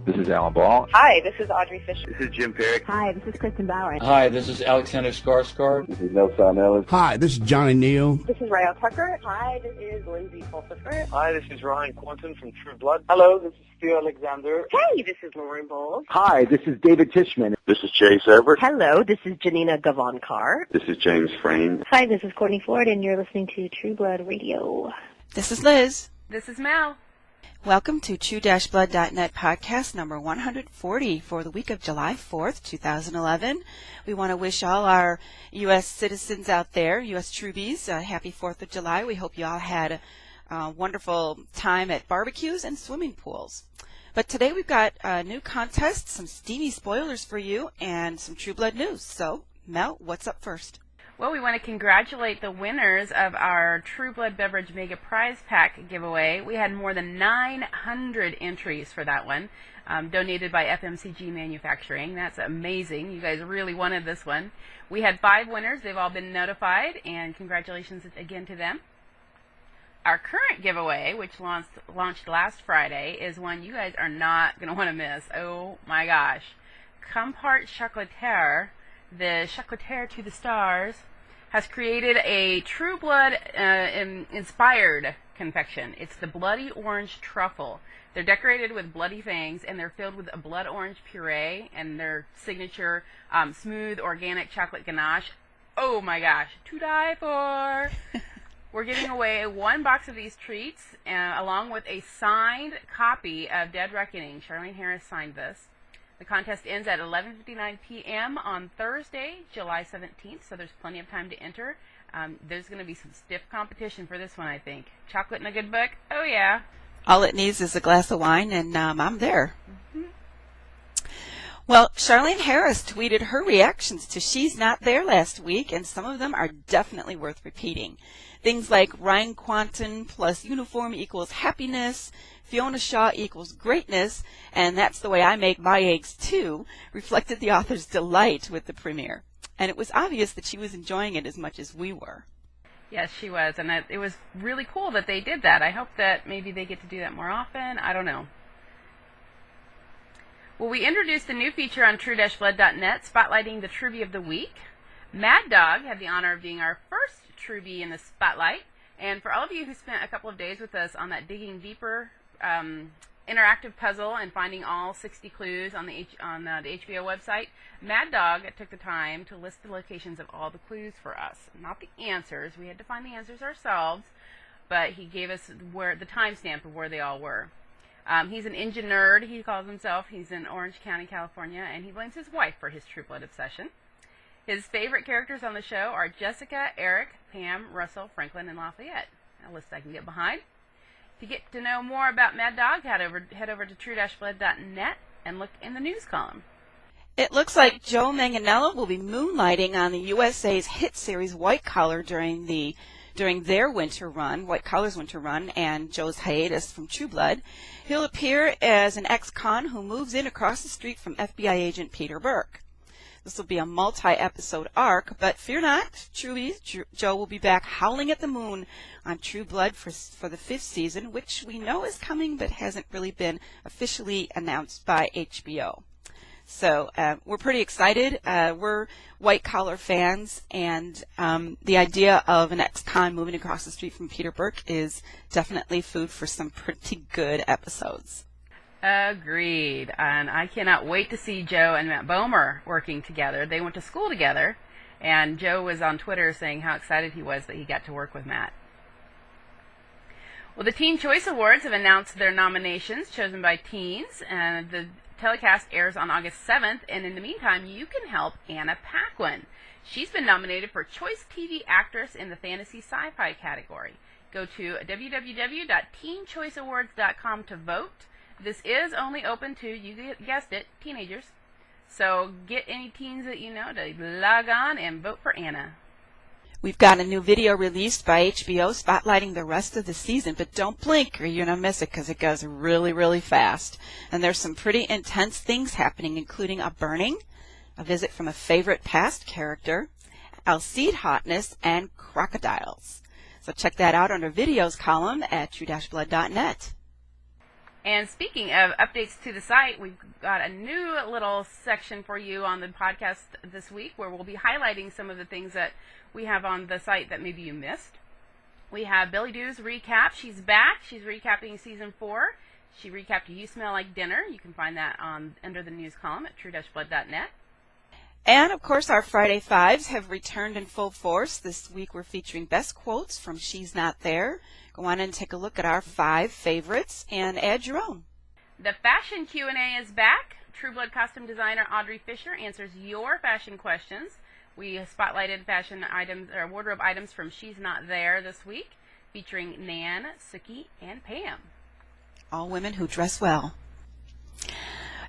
This is Alan Ball. Hi, this is Audrey Fisher. This is Jim Perry. Hi, this is Kristen Bauer. Hi, this is Alexander Skarsgård. This is Nelson Ellis. Hi, this is Johnny Neal. This is Rayo Tucker. Hi, this is Lindsay Pulsifer. Hi, this is Ryan Quanton from True Blood. Hello, this is Stu Alexander. Hey, this is Lauren Bowles. Hi, this is David Tishman. This is Chase Everett. Hello, this is Janina Gavankar. This is James Frayne. Hi, this is Courtney Ford, and you're listening to True Blood Radio. This is Liz. This is Mel. Welcome to True-Blood.net podcast number 140 for the week of July 4th, 2011. We want to wish all our U.S. citizens out there, U.S. Truebies, happy 4th of July. We hope you all had a wonderful time at barbecues and swimming pools. But today we've got a new contest, some steamy spoilers for you, and some True Blood news. So, Mel, what's up first? Well, we want to congratulate the winners of our True Blood Beverage Mega Prize Pack giveaway. We had more than 900 entries for that one, donated by FMCG Manufacturing. That's amazing. You guys really wanted this one. We had 5 winners. They've all been notified, and congratulations again to them. Our current giveaway, which launched last Friday, is one you guys are not going to want to miss. Oh, my gosh. Compart Chocolatier, the Chocolatier to the stars, has created a True Blood inspired confection. It's the Bloody Orange Truffle. They're decorated with bloody fangs, and they're filled with a blood orange puree and their signature smooth organic chocolate ganache. Oh my gosh, to die for! We're giving away 1 box of these treats along with a signed copy of Dead Reckoning. Charlene Harris signed this. The contest ends at 11:59 p.m. on Thursday, July 17th, so there's plenty of time to enter. There's going to be some stiff competition for this one, I think. Chocolate and a good book? Oh, yeah. All it needs is a glass of wine, and I'm there. Mm-hmm. Well, Charlene Harris tweeted her reactions to She's Not There last week, and some of them are definitely worth repeating. Things like Ryan Quanton plus uniform equals happiness, Fiona Shaw equals greatness, and that's the way I make my eggs too, reflected the author's delight with the premiere. And it was obvious that she was enjoying it as much as we were. Yes, she was, and it was really cool that they did that. I hope that maybe they get to do that more often. I don't know. Well, we introduced a new feature on True-Blood.net spotlighting the Truebie of the Week. Mad Dog had the honor of being our first Truebie in the spotlight, and for all of you who spent a couple of days with us on that Digging Deeper interactive puzzle and finding all 60 clues on the HBO website, Mad Dog took the time to list the locations of all the clues for us. Not the answers. We had to find the answers ourselves, but he gave us the timestamp of where they all were. He's an engine nerd, he calls himself. He's in Orange County, California, and he blames his wife for his True Blood obsession. His favorite characters on the show are Jessica, Eric, Pam, Russell, Franklin, and Lafayette. A list I can get behind. To get to know more about Mad Dog, head over to True-Blood.net and look in the news column. It looks like Joe Manganiello will be moonlighting on the USA's hit series White Collar during their winter run, White Collar's winter run, and Joe's hiatus from True Blood. He'll appear as an ex-con who moves in across the street from FBI agent Peter Burke. This will be a multi-episode arc, but fear not, Truebies, Joe will be back howling at the moon on True Blood for the 5th season, which we know is coming but hasn't really been officially announced by HBO. So we're pretty excited. We're White Collar fans, and the idea of an ex-con moving across the street from Peter Burke is definitely food for some pretty good episodes. Agreed. And I cannot wait to see Joe and Matt Bomer working together. They went to school together, and Joe was on Twitter saying how excited he was that he got to work with Matt. Well, the Teen Choice Awards have announced their nominations chosen by teens, and the telecast airs on August 7th, and in the meantime, you can help Anna Paquin. She's been nominated for Choice TV Actress in the Fantasy Sci-Fi category. Go to www.teenchoiceawards.com to vote. This is only open to, you guessed it, teenagers. So get any teens that you know to log on and vote for Anna. We've got a new video released by HBO spotlighting the rest of the season, but don't blink or you're going to miss it because it goes really, really fast. And there's some pretty intense things happening, including a burning, a visit from a favorite past character, Alcide hotness, and crocodiles. So check that out under videos column at True-Blood.net. And speaking of updates to the site, we've got a new little section for you on the podcast this week where we'll be highlighting some of the things that we have on the site that maybe you missed. We have Billy Doo's recap. She's back. She's recapping season 4. She recapped You Smell Like Dinner. You can find that under the news column at True-Blood.net. And, of course, our Friday Fives have returned in full force. This week we're featuring best quotes from She's Not There. Go on and take a look at our 5 favorites and add your own. The fashion Q&A is back. True Blood costume designer Audrey Fisher answers your fashion questions. We spotlighted fashion items or wardrobe items from She's Not There this week, featuring Nan, Suki, and Pam. All women who dress well.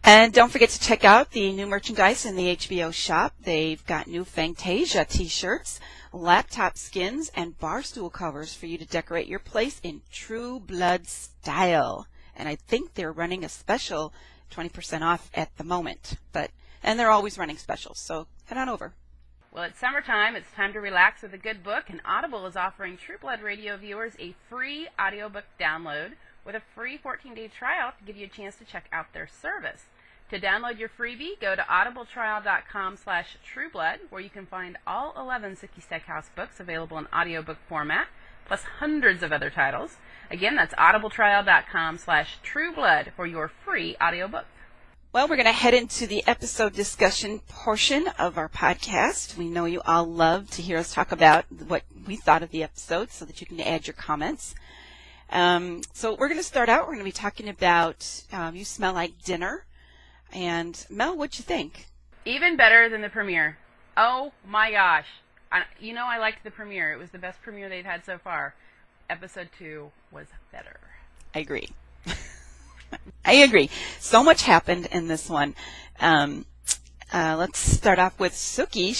And don't forget to check out the new merchandise in the HBO shop. They've got new Fantasia t-shirts, laptop skins, and bar stool covers for you to decorate your place in True Blood style. And I think they're running a special 20% off at the moment. And they're always running specials, so head on over. Well, it's summertime. It's time to relax with a good book, and Audible is offering True Blood Radio viewers a free audiobook download with a free 14-day trial to give you a chance to check out their service. To download your freebie, go to audibletrial.com/trueblood, where you can find all 11 Suki Stackhouse books available in audiobook format, plus hundreds of other titles. Again, that's audibletrial.com/trueblood for your free audiobook. Well, we're going to head into the episode discussion portion of our podcast. We know you all love to hear us talk about what we thought of the episode so that you can add your comments. So we're going to start out. We're going to be talking about You Smell Like Dinner. And Mel, what'd you think? Even better than the premiere. Oh my gosh. I liked the premiere. It was the best premiere they've had so far. Episode 2 was better. I agree. I agree. So much happened in this one. Let's start off with Suki.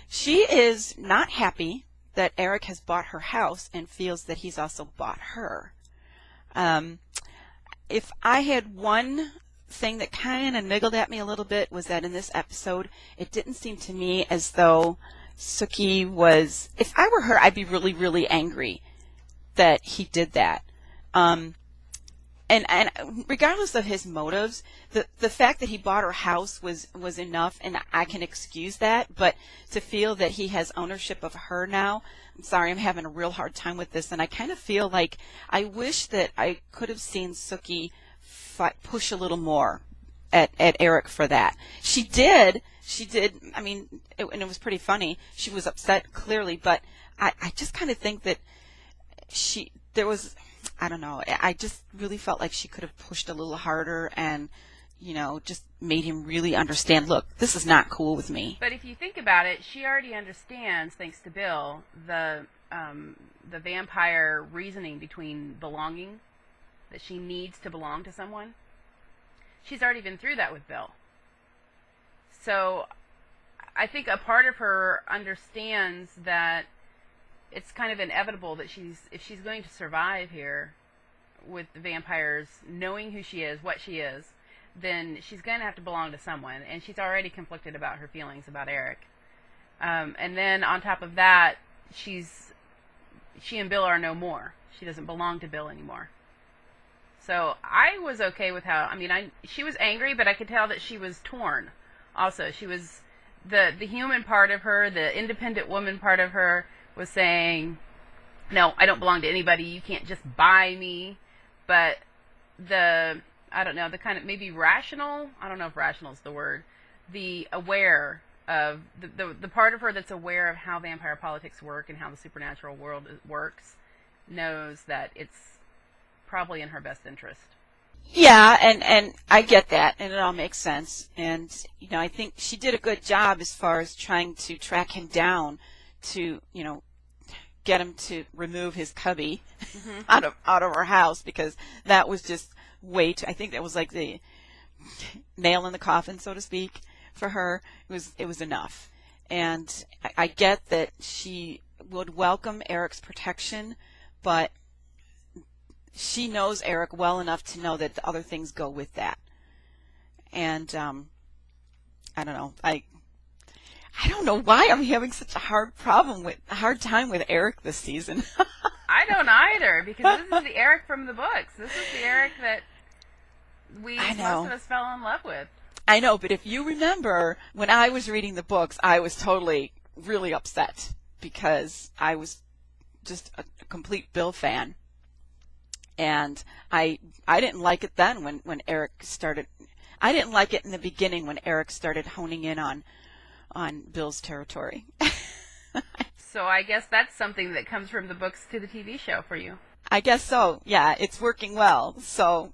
She is not happy that Eric has bought her house and feels that he's also bought her. If I had one thing that kind of niggled at me a little bit was that in this episode, it didn't seem to me as though Suki was, if I were her, I'd be really, really angry that he did that. And regardless of his motives, the fact that he bought her house was enough, and I can excuse that, but to feel that he has ownership of her now, I'm sorry, I'm having a real hard time with this, and I kind of feel like I wish that I could have seen Suki push a little more at Eric for that. She did, I mean, and it was pretty funny. She was upset, clearly, but I just kind of think that I don't know, I just really felt like she could have pushed a little harder and, just made him really understand, look, this is not cool with me. But if you think about it, she already understands, thanks to Bill, the vampire reasoning between belonging, that she needs to belong to someone. She's already been through that with Bill. So I think a part of her understands that it's kind of inevitable that if she's going to survive here with the vampires, knowing who she is, what she is, then she's going to have to belong to someone. And she's already conflicted about her feelings about Eric. And then on top of that, she and Bill are no more. She doesn't belong to Bill anymore. So I was okay with she was angry, but I could tell that she was torn. Also, she was, the human part of her, the independent woman part of her was saying, no, I don't belong to anybody, you can't just buy me. But the kind of maybe rational, I don't know if rational is the word, the aware of, the part of her that's aware of how vampire politics work and how the supernatural world works, knows that it's probably in her best interest. Yeah, and I get that, and it all makes sense. And, I think she did a good job as far as trying to track him down to, get him to remove his cubby out of her house, because that was just way too, I think that was like the nail in the coffin, so to speak, for her. It was enough. And I get that she would welcome Eric's protection, but she knows Eric well enough to know that the other things go with that. And I don't know. I don't know why I'm having such a hard time with Eric this season. I don't either, because this is the Eric from the books. This is the Eric that most of us fell in love with. I know, but if you remember, when I was reading the books, I was totally, really upset because I was just a complete Bill fan. And I didn't like it then when Eric started. I didn't like it in the beginning when Eric started honing in on Bill's territory. So I guess that's something that comes from the books to the TV show for you. I guess so. Yeah, it's working well. So,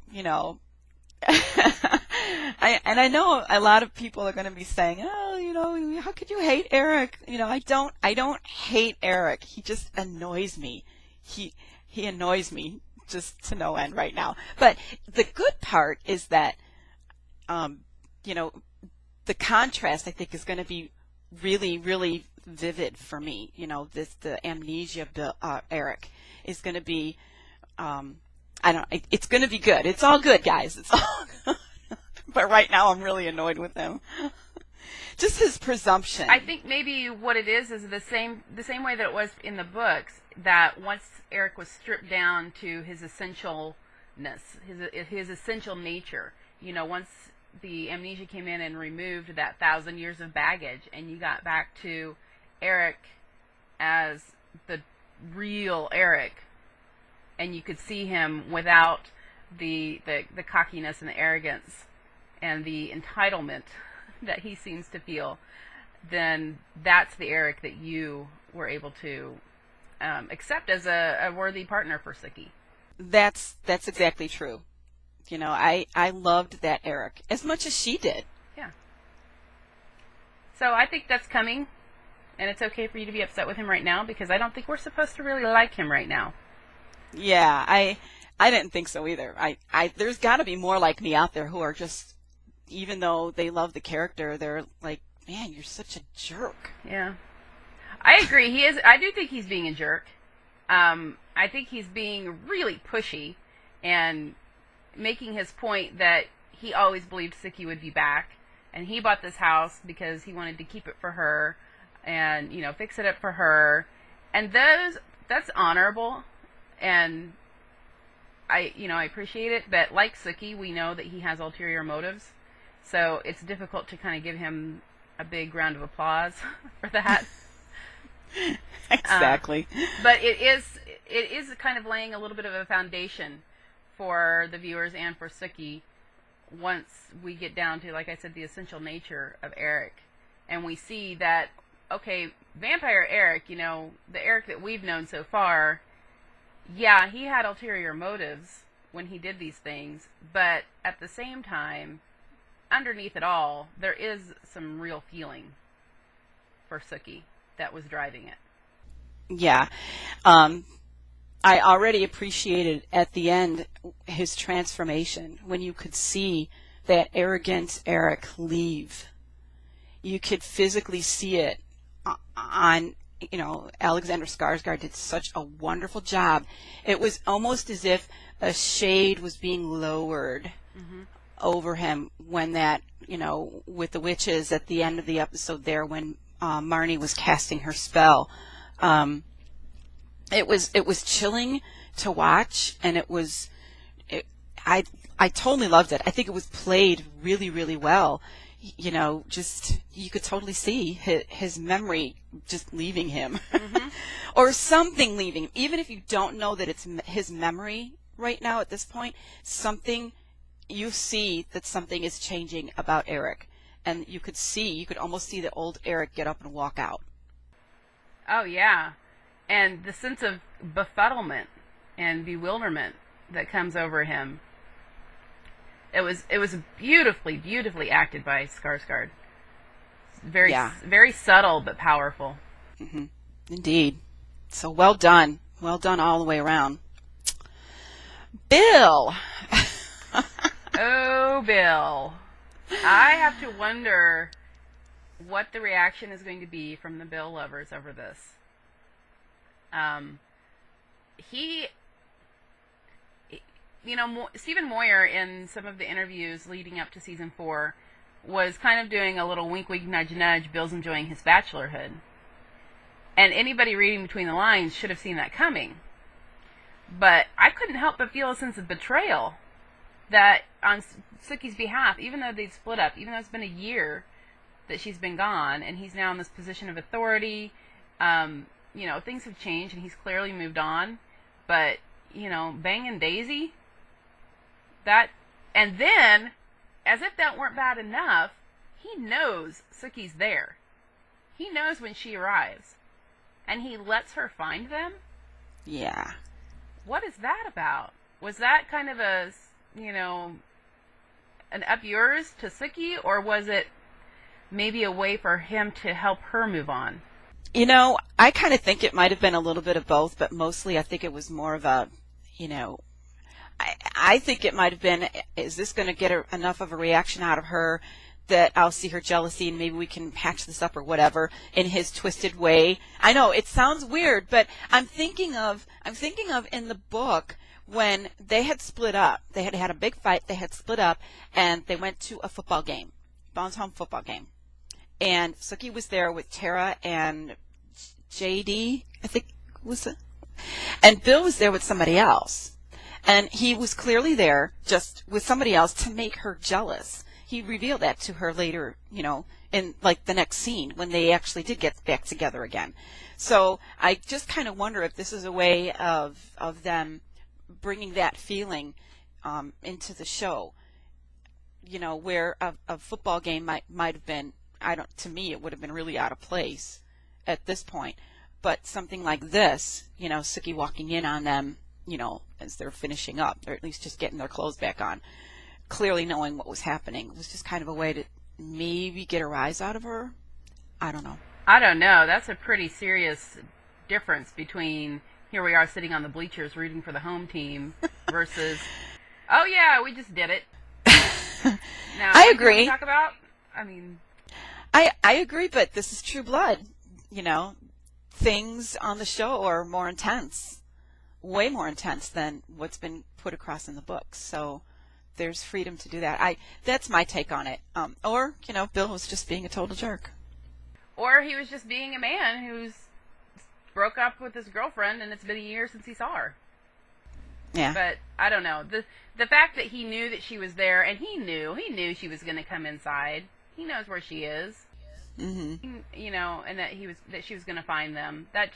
I know a lot of people are going to be saying, "Oh, how could you hate Eric?" I don't hate Eric. He just annoys me. He annoys me just to no end right now. But the good part is that, the contrast I think is going to be really, really vivid for me. The amnesia Eric is going to be, it's going to be good. It's all good, guys. It's all good. But right now I'm really annoyed with him. Just his presumption. I think maybe what it is the same way that it was in the books, that once Eric was stripped down to his essentialness, his essential nature, once the amnesia came in and removed that 1,000 years of baggage, and you got back to Eric as the real Eric, and you could see him without the cockiness and the arrogance and the entitlement that he seems to feel, then that's the Eric that you were able to accept as a worthy partner for Sookie. That's exactly true. I loved that Eric as much as she did. Yeah. So I think that's coming, and it's okay for you to be upset with him right now, because I don't think we're supposed to really like him right now. Yeah, I didn't think so either. There's got to be more like me out there who are just, even though they love the character, they're like, man, you're such a jerk. Yeah. I agree. I do think he's being a jerk. I think he's being really pushy and making his point that he always believed Sookie would be back, and he bought this house because he wanted to keep it for her and, fix it up for her. And that's honorable, and I appreciate it, but like Sookie, we know that he has ulterior motives, so it's difficult to kind of give him a big round of applause for that. Exactly. But it is kind of laying a little bit of a foundation for the viewers and for Sookie once we get down to, like I said, the essential nature of Eric, and we see that, okay, Vampire Eric, the Eric that we've known so far, yeah, he had ulterior motives when he did these things, but at the same time, underneath it all, there is some real feeling for Sookie that was driving it. Yeah. I already appreciated at the end his transformation when you could see that arrogant Eric leave. You could physically see it on, Alexander Skarsgård did such a wonderful job. It was almost as if a shade was being lowered over him when that, with the witches at the end of the episode there when Marnie was casting her spell. It was chilling to watch, and I totally loved it. I think it was played really, really well. Just you could totally see his memory just leaving him, or something leaving him. Even if you don't know that it's his memory right now at this point, you see that something is changing about Eric, and you could almost see the old Eric get up and walk out. Oh yeah. And the sense of befuddlement and bewilderment that comes over him. It was beautifully, beautifully acted by Skarsgård. Very subtle but powerful. Mm-hmm. Indeed. So well done all the way around. Bill. Oh, Bill. I have to wonder what the reaction is going to be from the Bill lovers over this. Stephen Moyer, in some of the interviews leading up to season 4, was kind of doing a little wink, wink, nudge, nudge. Bill's enjoying his bachelorhood. And anybody reading between the lines should have seen that coming. But I couldn't help but feel a sense of betrayal that on Sookie's behalf, even though they'd split up, even though it's been a year that she's been gone, and he's now in this position of authority, things have changed, and he's clearly moved on. But, banging Daisy, and then, as if that weren't bad enough, he knows Sookie's there. He knows when she arrives, and he lets her find them? Yeah. What is that about? Was that kind of an up yours to Sookie, or was it maybe a way for him to help her move on? I kind of think it might have been a little bit of both, but mostly I think it was more of a, I think it might have been, is this going to get enough of a reaction out of her that I'll see her jealousy and maybe we can patch this up or whatever in his twisted way. I know it sounds weird, but I'm thinking of in the book when they had split up. They had had a big fight. They had split up and they went to a football game, Bond's home football game. And Sookie was there with Tara and JD, I think was it. And Bill was there with somebody else. And he was clearly there just with somebody else to make her jealous. He revealed that to her later, in like the next scene when they actually did get back together again. So I just kind of wonder if this is a way of them bringing that feeling into the show, where a football game might have been, to me it would have been really out of place at this point. But something like this, Sookie walking in on them, as they're finishing up, or at least just getting their clothes back on, clearly knowing what was happening. It was just kind of a way to maybe get a rise out of her. I don't know. That's a pretty serious difference between here we are sitting on the bleachers rooting for the home team versus, oh yeah, we just did it. Now, I agree. Talk about? I agree, but this is True Blood. Things on the show are more intense, way more intense than what's been put across in the books. So there's freedom to do that. That's my take on it. Or, Bill was just being a total jerk. Or he was just being a man who's broke up with his girlfriend and it's been a year since he saw her. Yeah. But I don't know. The fact that he knew that she was there, and he knew she was going to come inside. He knows where she is. Mm-hmm. And that she was going to find them. That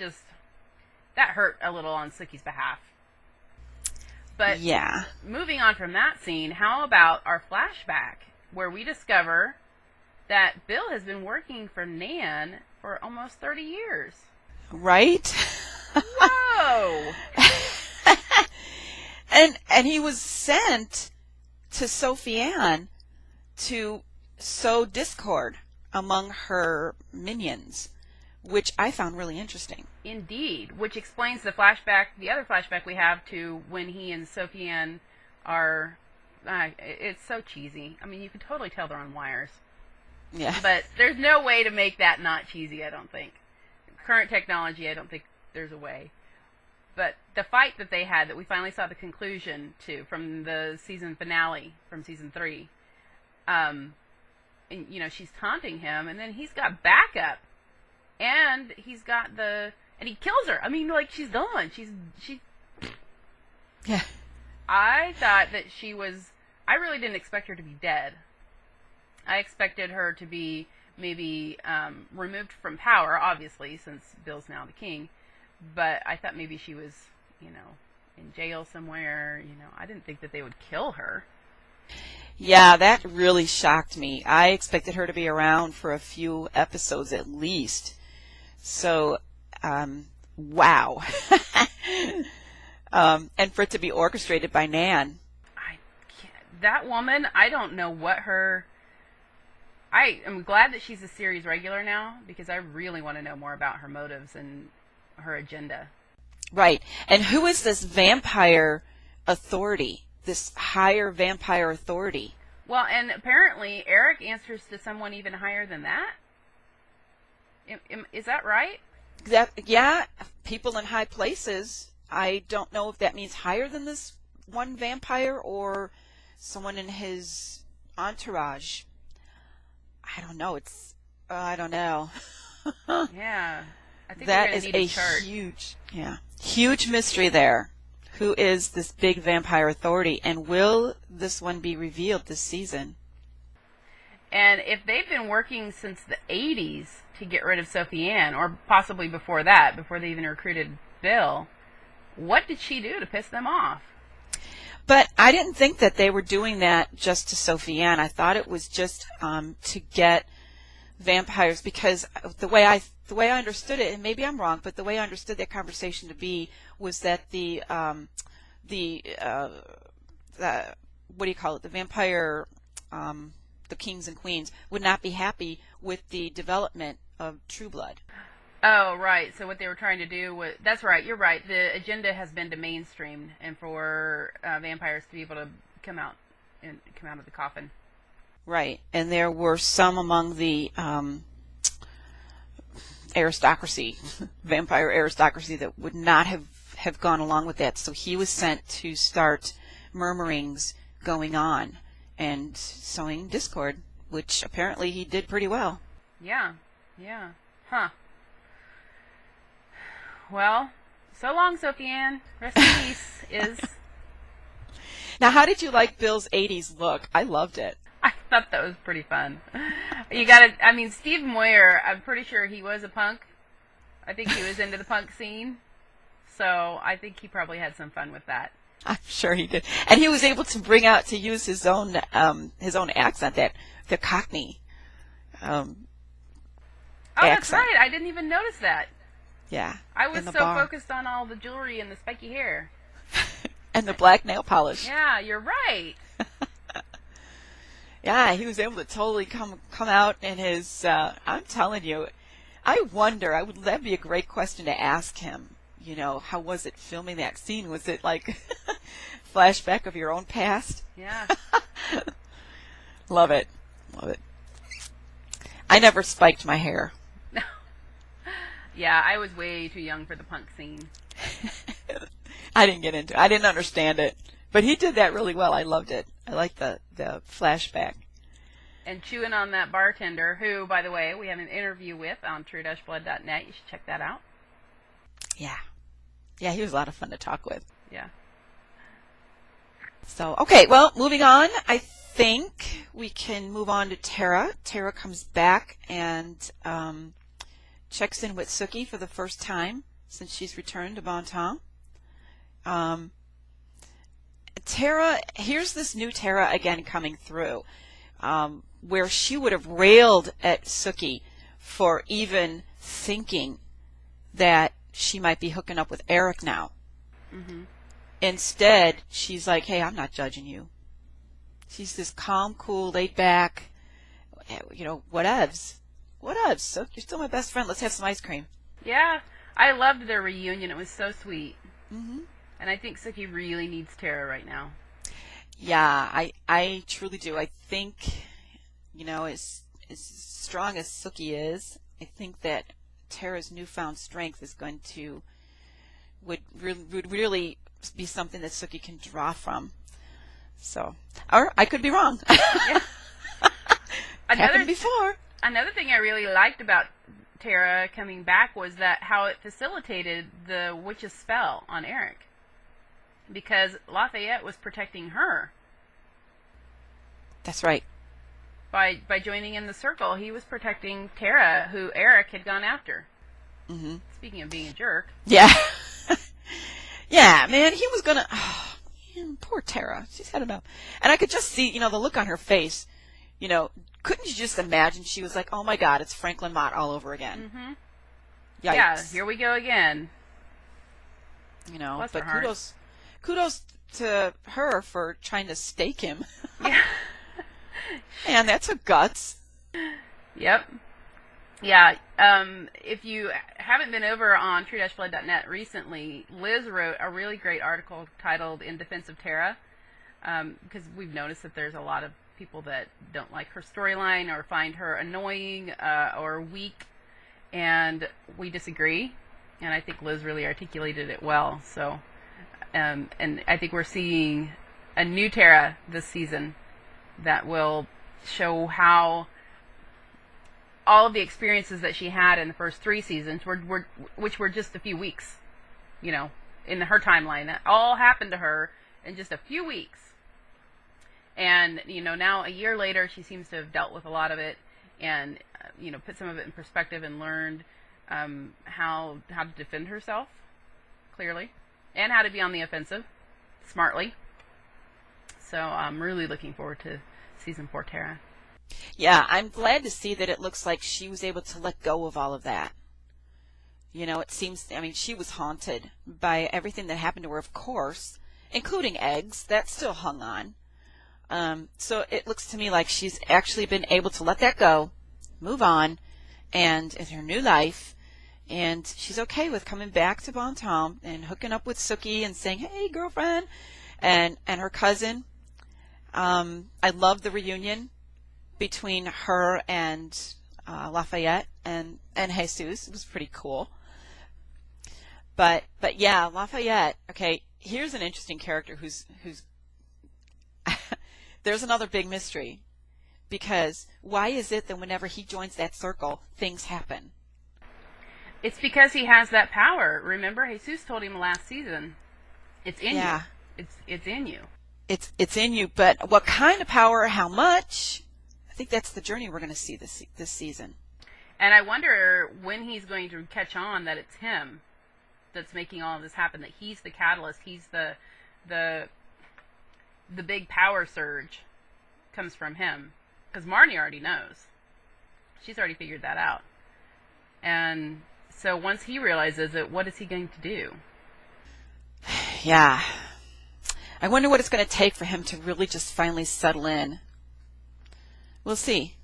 hurt a little on Sookie's behalf. But yeah. Moving on from that scene, how about our flashback where we discover that Bill has been working for Nan for almost 30 years. Right? Whoa! And he was sent to Sophie Ann to sow discord among her minions, which I found really interesting. Indeed, which explains the other flashback we have to when he and Sophie Ann are, it's so cheesy. You can totally tell they're on wires. Yeah. But there's no way to make that not cheesy, I don't think. Current technology, I don't think there's a way. But the fight that they had, that we finally saw the conclusion to, from the season finale, from season 3, and, she's taunting him, and then he's got backup. And he's got and he kills her. She's done. She. Yeah. I thought that I really didn't expect her to be dead. I expected her to be maybe removed from power, obviously, since Bill's now the king. But I thought maybe she was, in jail somewhere. I didn't think that they would kill her. Yeah, that really shocked me. I expected her to be around for a few episodes at least. So, wow. And for it to be orchestrated by Nan. That woman, I don't know what I am glad that she's a series regular now, because I really want to know more about her motives and her agenda. Right. And who is this vampire authority? This higher vampire authority? Well, and apparently Eric answers to someone even higher than that. Is that right? Yeah, people in high places. I don't know if that means higher than this one vampire or someone in his entourage. I don't know. I don't know. Yeah. I think that we're is need a huge mystery there. Who is this big vampire authority, and will this one be revealed this season? And if they've been working since the 80s to get rid of Sophie Ann, or possibly before that, before they even recruited Bill, what did she do to piss them off? But I didn't think that they were doing that just to Sophie Ann. I thought it was just to get vampires, because the way I understood it, and maybe I'm wrong, but the way I understood that conversation to be was that the what do you call it? The vampire, the kings and queens would not be happy with the development of True Blood. Oh, right. So what they were trying to do was, that's right, you're right. The agenda has been to mainstream and for vampires to be able to come out of the coffin. Right. And there were some among the aristocracy, vampire aristocracy, that would not have gone along with that. So he was sent to start murmurings going on and sowing discord, which apparently he did pretty well. Yeah. Huh. Well, so long, Sophie Ann. Rest in peace. Now, how did you like Bill's 80s look? I loved it. I thought that was pretty fun. Steve Moyer, I'm pretty sure he was a punk. I think he was into the punk scene. So I think he probably had some fun with that. I'm sure he did. And he was able to use his own accent, the Cockney accent. That's right. I didn't even notice that. Yeah. I was so focused on all the jewelry and the spiky hair. And the black nail polish. Yeah, you're right. Yeah, he was able to totally come out in his, I'm telling you, that'd be a great question to ask him. You know, how was it filming that scene? Was it like flashback of your own past? Yeah. Love it. I never spiked my hair. Yeah, I was way too young for the punk scene. I didn't understand it. But he did that really well. I loved it. I liked the flashback. And chewing on that bartender, who, by the way, we have an interview with on True-Blood.net. You should check that out. Yeah. Yeah, he was a lot of fun to talk with. Yeah. So, okay, well, moving on. I think we can move on to Tara. Tara comes back and checks in with Sookie for the first time since she's returned to Bon Temps. Tara, here's this new Tara again coming through, where she would have railed at Sookie for even thinking that she might be hooking up with Eric now. Mm-hmm. Instead, she's like, hey, I'm not judging you. She's this calm, cool, laid back, whatevs. Sook, you're still my best friend. Let's have some ice cream. Yeah, I loved their reunion. It was so sweet. Mm-hmm. And I think Sookie really needs Tara right now. Yeah, I truly do. I think, as strong as Sookie is, I think that Tara's newfound strength is going to would really be something that Sookie can draw from. So, or I could be wrong. Yeah. Happened before. Another thing I really liked about Tara coming back was that how it facilitated the witch's spell on Eric, because Lafayette was protecting her. That's right. By joining in the circle, he was protecting Tara, who Eric had gone after. Mm-hmm. Speaking of being a jerk. Yeah. Yeah, man, he was gonna. Oh, man, poor Tara. She's had enough. And I could just see, the look on her face. Couldn't you just imagine? She was like, "Oh my God, it's Franklin Mott all over again." Mm-hmm. Yikes. Yeah, here we go again. Bless But her heart. kudos to her for trying to stake him. Yeah. Man, that's a guts. Yep. Yeah. If you haven't been over on True-Blood.net recently, Liz wrote a really great article titled "In Defense of Tara," because we've noticed that there's a lot of people that don't like her storyline or find her annoying or weak, and we disagree. And I think Liz really articulated it well. So, and I think we're seeing a new Tara this season that will show how all of the experiences that she had in the first 3 seasons, which were just a few weeks, in her timeline. That all happened to her in just a few weeks. And, now a year later, she seems to have dealt with a lot of it and, put some of it in perspective and learned how to defend herself, clearly, and how to be on the offensive, smartly. So I'm really looking forward to season 4, Tara. Yeah, I'm glad to see that it looks like she was able to let go of all of that. It seems, she was haunted by everything that happened to her, of course, including eggs. That still hung on. So it looks to me like she's actually been able to let that go, move on, and in her new life, and she's okay with coming back to Bon Tom and hooking up with Sookie and saying, "Hey, girlfriend," and her cousin. I love the reunion between her and Lafayette and Jesus. It was pretty cool. But yeah, Lafayette. Okay, here's an interesting character who's there's another big mystery, because why is it that whenever he joins that circle, things happen? It's because he has that power. Remember, Jesus told him last season, "It's in you. It's in you. It's in you." But what kind of power? How much? I think that's the journey we're going to see this season. And I wonder when he's going to catch on that it's him that's making all of this happen. That he's the catalyst. He's the big power surge comes from him. Because Marnie already knows. She's already figured that out. And so once he realizes it, what is he going to do? Yeah. I wonder what it's going to take for him to really just finally settle in. We'll see.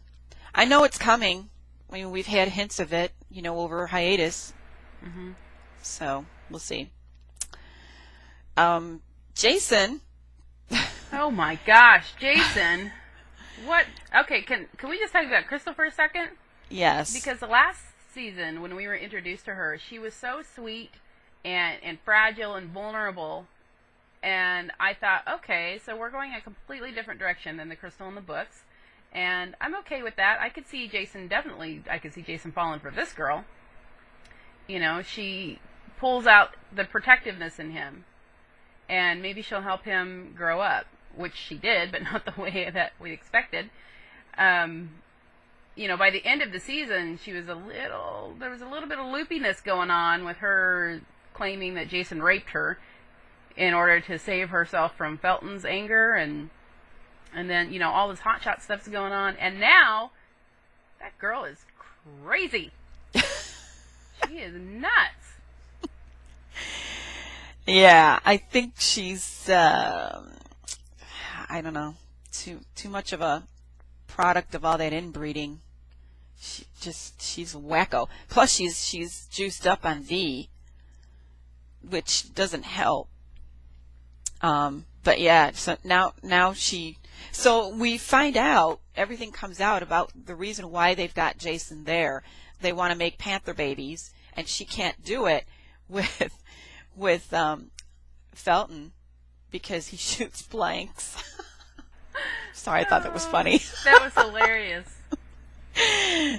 I know it's coming. We've had hints of it, over hiatus. Mm-hmm. So, we'll see. Jason. Oh my gosh, Jason. What? Okay, can we just talk about Crystal for a second? Yes. Because the last season, when we were introduced to her, she was so sweet and fragile and vulnerable. And I thought, okay, so we're going a completely different direction than the Crystal in the books. And I'm okay with that. I could see Jason falling for this girl. She pulls out the protectiveness in him. And maybe she'll help him grow up, which she did, but not the way that we expected. By the end of the season, there was a little bit of loopiness going on with her claiming that Jason raped her in order to save herself from Felton's anger, and then, all this hotshot stuff's going on. And now, that girl is crazy. She is nuts. Yeah, I think she's, I don't know, too much of a product of all that inbreeding. She's wacko. Plus, she's juiced up on V, which doesn't help. But yeah, so so we find out, everything comes out about the reason why they've got Jason there. They want to make panther babies, and she can't do it with Felton because he shoots blanks. Sorry, I thought that was funny. That was hilarious.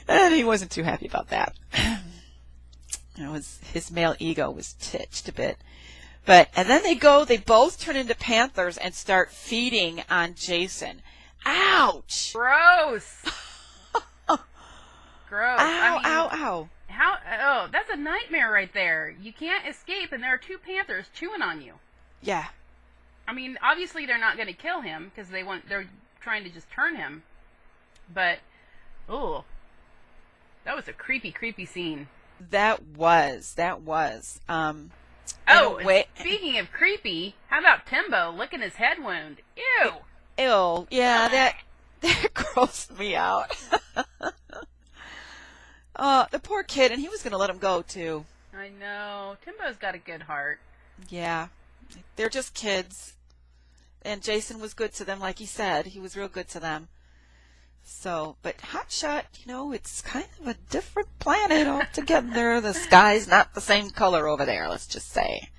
And he wasn't too happy about that. His male ego was titched a bit. And then they both turn into panthers and start feeding on Jason. Ouch! Gross! Gross. Ow. Oh, that's a nightmare right there. You can't escape, and there are two panthers chewing on you. Yeah. Obviously they're not going to kill him, because they're trying to just turn him. But, that was a creepy, creepy scene. That was. Speaking of creepy, how about Timbo licking his head wound? Ew! Ew, yeah, that grossed me out. The poor kid, and he was going to let him go, too. I know. Timbo's got a good heart. Yeah. They're just kids. And Jason was good to them, like he said. He was real good to them. So, but Hotshot, it's kind of a different planet altogether. The sky's not the same color over there, let's just say.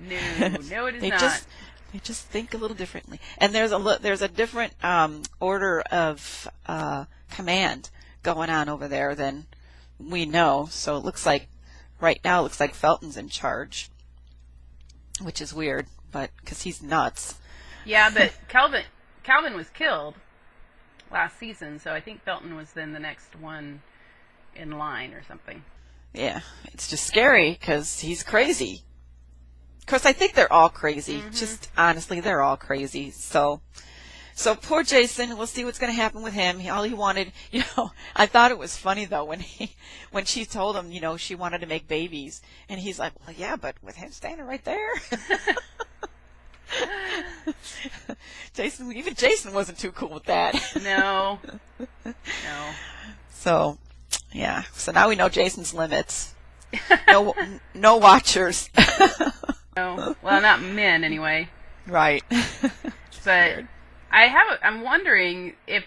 No, it is not. They just think a little differently. And there's a different order of command going on over there than we know. So it looks like right now it looks like Felton's in charge, which is weird, but because he's nuts. Yeah, but Calvin was killed last season, so I think Felton was then the next one in line or something. Yeah, it's just scary because he's crazy. Of course, I think they're all crazy. Mm-hmm. Just honestly, they're all crazy. So poor Jason. We'll see what's going to happen with him. All he wanted, I thought it was funny though when she told him, she wanted to make babies, and he's like, well, yeah, but with him standing right there. Even Jason wasn't too cool with that. No. So, yeah. So now we know Jason's limits. No watchers. No. Well, not men anyway. Right. But I'm wondering if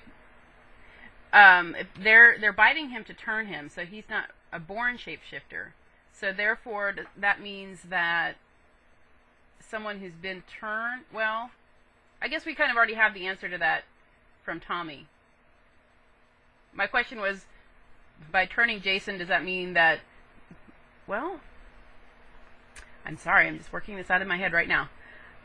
they're biting him to turn him, so he's not a born shapeshifter. So therefore, that means that someone who's been turned, well, I guess we kind of already have the answer to that from Tommy. My question was, by turning Jason, does that mean that, well, I'm sorry, I'm just working this out in my head right now.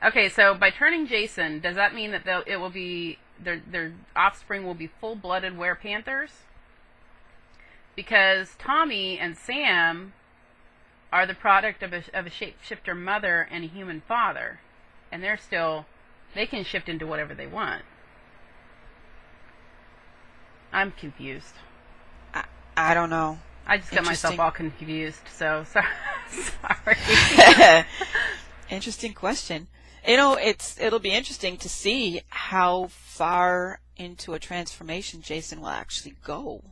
Okay, so by turning Jason, does that mean that it will be, their offspring will be full-blooded were-panthers? Because Tommy and Sam are the product of a shapeshifter mother and a human father. And they can shift into whatever they want. I'm confused. I don't know. I just got myself all confused, so sorry. Interesting question. It'll be interesting to see how far into a transformation Jason will actually go.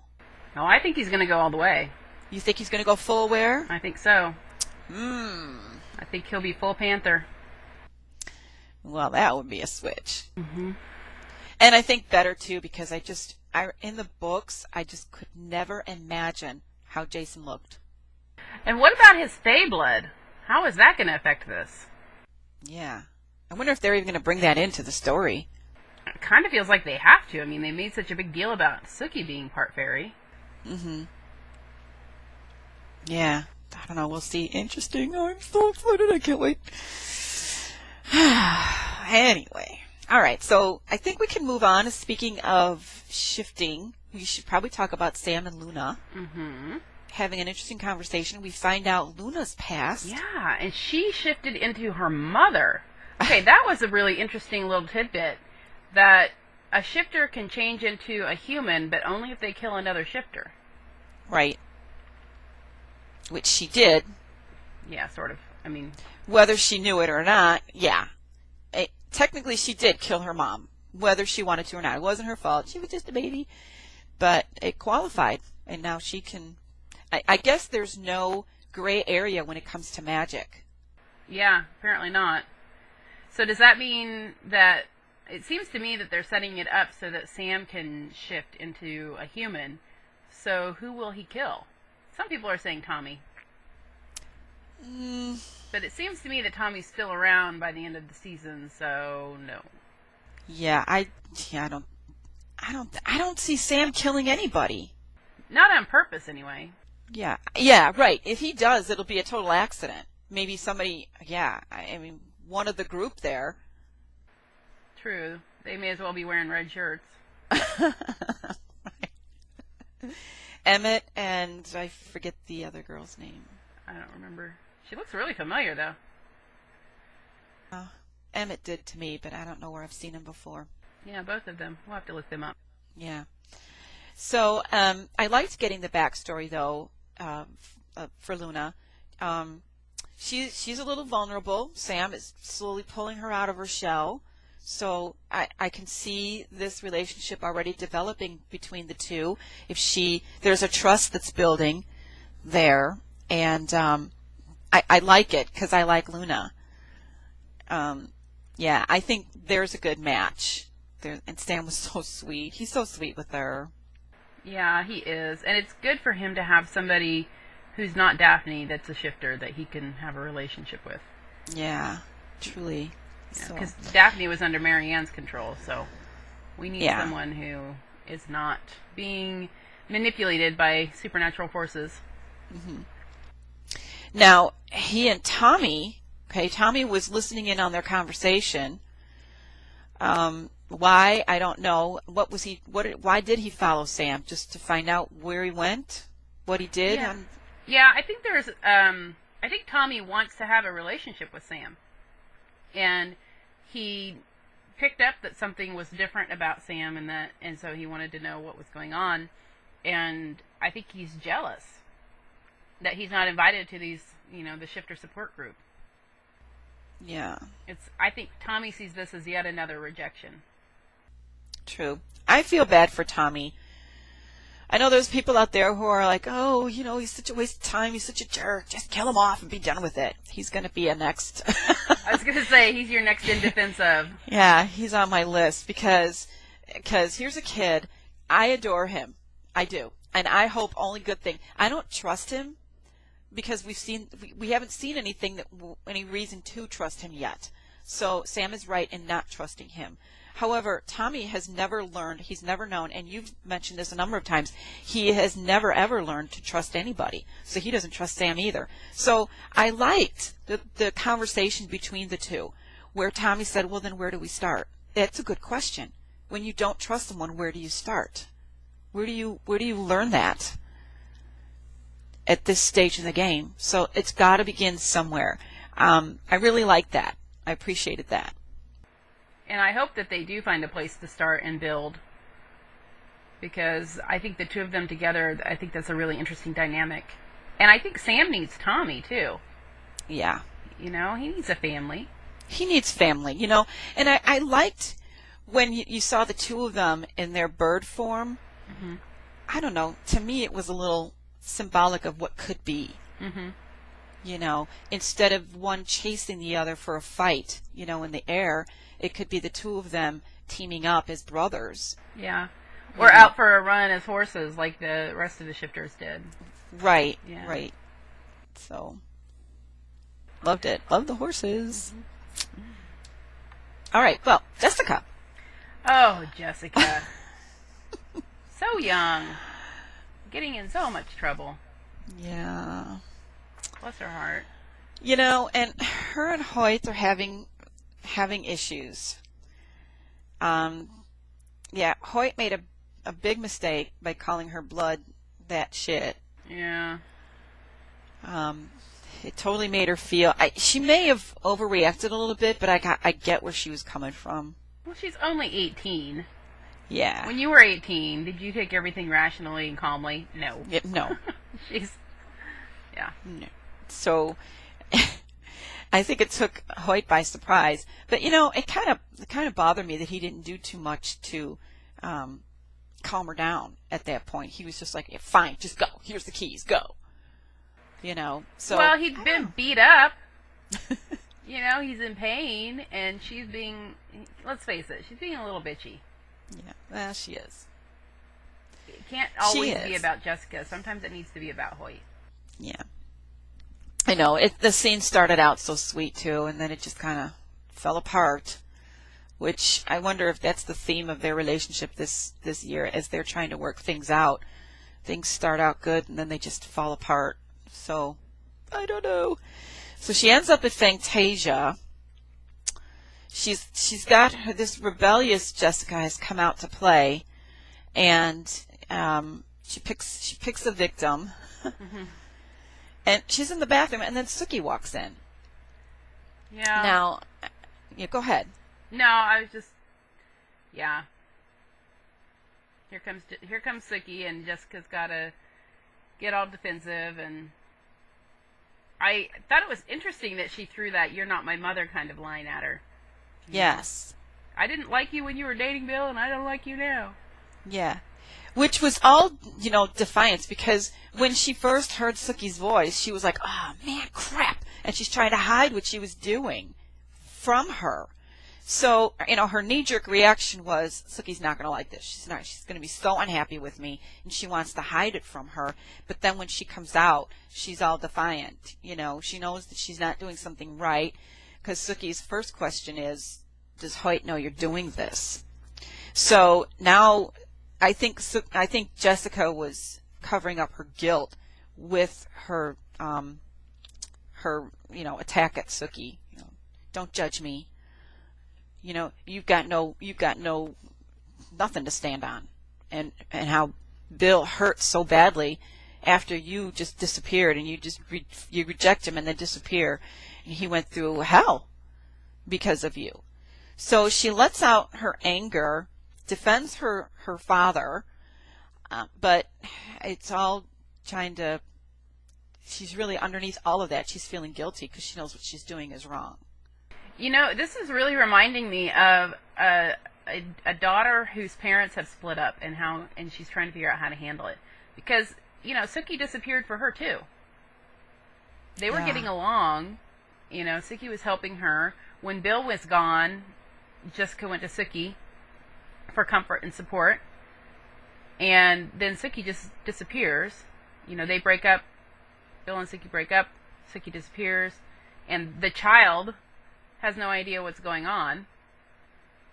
No, I think he's going to go all the way. You think he's going to go full aware? I think so. I think he'll be full panther. Well, that would be a switch. Mm-hmm. And I think better, too, because in the books, I just could never imagine how Jason looked. And what about his Fey blood? How is that going to affect this? Yeah. I wonder if they're even going to bring that into the story. It kind of feels like they have to. I mean, they made such a big deal about Sookie being part fairy. Mm-hmm. Yeah. I don't know. We'll see. Interesting. Oh, I'm so excited. I can't wait. Anyway. All right. So I think we can move on. Speaking of shifting, we should probably talk about Sam and Luna. Mm-hmm. Having an interesting conversation. We find out Luna's past. Yeah, and she shifted into her mother. Okay, that was a really interesting little tidbit. That a shifter can change into a human, but only if they kill another shifter. Right. Which she did. Yeah, sort of. I mean, whether she knew it or not, yeah. Technically, she did kill her mom, whether she wanted to or not. It wasn't her fault. She was just a baby. But it qualified, and now she can... I guess there's no gray area when it comes to magic. Yeah, apparently not. So does that mean that... It seems to me that they're setting it up so that Sam can shift into a human. So who will he kill? Some people are saying Tommy. But it seems to me that Tommy's still around by the end of the season, so no. Yeah, I don't see Sam killing anybody. Not on purpose, anyway. Yeah, right. If he does, it'll be a total accident. Maybe somebody, I mean, one of the group there. True. They may as well be wearing red shirts. Right. Emmett and I forget the other girl's name. I don't remember. She looks really familiar, though. Emmett did to me, but I don't know where I've seen him before. Yeah, both of them. We'll have to look them up. Yeah. So I liked getting the backstory, though, for Luna. She's a little vulnerable. Sam is slowly pulling her out of her shell. So I can see this relationship already developing between the two. There's a trust that's building there, and I like it because I like Luna. Yeah, I think there's a good match. And Sam was so sweet. He's so sweet with her. Yeah, he is. And it's good for him to have somebody who's not Daphne that's a shifter that he can have a relationship with. Yeah, truly. Because Daphne was under Marianne's control, so we need someone who is not being manipulated by supernatural forces. Mm-hmm. Now, he and Tommy, okay, Tommy was listening in on their conversation. Why? I don't know. Why did he follow Sam? Just to find out where he went? What he did? Yeah, I think I think Tommy wants to have a relationship with Sam. And he picked up that something was different about Sam, and so he wanted to know what was going on. And I think he's jealous that he's not invited to these, the shifter support group. Yeah. I think Tommy sees this as yet another rejection. True. I feel bad for Tommy. I know there's people out there who are like, oh, he's such a waste of time. He's such a jerk. Just kill him off and be done with it. He's going to be a next. I was going to say, he's your next in defense of. Yeah, he's on my list because here's a kid. I adore him. I do. And I hope only good thing. I don't trust him because we haven't seen any reason to trust him yet. So Sam is right in not trusting him. However, Tommy has never learned, he's never known, and you've mentioned this a number of times, he has never ever learned to trust anybody. So he doesn't trust Sam either. So I liked the conversation between the two where Tommy said, well, then where do we start? That's a good question. When you don't trust someone, where do you start? Where do you learn that at this stage of the game? So it's got to begin somewhere. I really liked that. I appreciated that. And I hope that they do find a place to start and build, because I think the two of them together, I think that's a really interesting dynamic. And I think Sam needs Tommy, too. Yeah. He needs a family. He needs family, And I liked when you saw the two of them in their bird form. Mm-hmm. I don't know. To me, it was a little symbolic of what could be. Mm-hmm. Instead of one chasing the other for a fight, in the air, it could be the two of them teaming up as brothers. Yeah. Or out for a run as horses like the rest of the shifters did. Right. Yeah. Right. So, loved it. Loved the horses. Mm-hmm. All right. Well, Jessica. Oh, Jessica. So young. Getting in so much trouble. Yeah. Bless her heart. And her and Hoyt are having issues. Hoyt made a big mistake by calling her blood that shit. Yeah. It totally made her feel. She may have overreacted a little bit, but I get where she was coming from. Well, she's only 18. Yeah. When you were 18, did you take everything rationally and calmly? No. No. Yeah. No. So, I think it took Hoyt by surprise. But it kind of bothered me that he didn't do too much to calm her down at that point. He was just like, yeah, "Fine, just go. Here's the keys. Go." So. Well, he'd been beat up. He's in pain, and she's being. Let's face it, she's being a little bitchy. Yeah, well, she is. It can't always be about Jessica. Sometimes it needs to be about Hoyt. Yeah. I know. The scene started out so sweet, too, and then it just kind of fell apart, which I wonder if that's the theme of their relationship this year as they're trying to work things out. Things start out good, and then they just fall apart. So, I don't know. So she ends up at Fantasia. She's got this rebellious Jessica has come out to play, and she picks a victim. Mm-hmm. And she's in the bathroom, and then Sookie walks in. Yeah. Now, go ahead. No, I was just, yeah. Here comes Sookie, and Jessica's got to get all defensive, and I thought it was interesting that she threw that "you're not my mother" kind of line at her. Yes. I didn't like you when you were dating Bill, and I don't like you now. Yeah. Which was all, defiance, because when she first heard Sookie's voice, she was like, oh, man, crap. And she's trying to hide what she was doing from her. So, her knee-jerk reaction was, Sookie's not going to like this. She's going to be so unhappy with me, and she wants to hide it from her. But then when she comes out, she's all defiant. She knows that she's not doing something right, because Sookie's first question is, does Hoyt know you're doing this? So now I think Jessica was covering up her guilt with her her, attack at Sookie. Don't judge me. You've got nothing to stand on. And how Bill hurt so badly after you just disappeared, and you reject him and then disappear, and he went through hell because of you. So she lets out her anger, defends her father, but it's all she's really underneath all of that. She's feeling guilty because she knows what she's doing is wrong. This is really reminding me of a daughter whose parents have split up, and she's trying to figure out how to handle it. Because, Sookie disappeared for her too. They were getting along. Sookie was helping her. When Bill was gone, Jessica went to Sookie for comfort and support. And then Sookie just disappears. They break up. Bill and Sookie break up. Sookie disappears. And the child has no idea what's going on.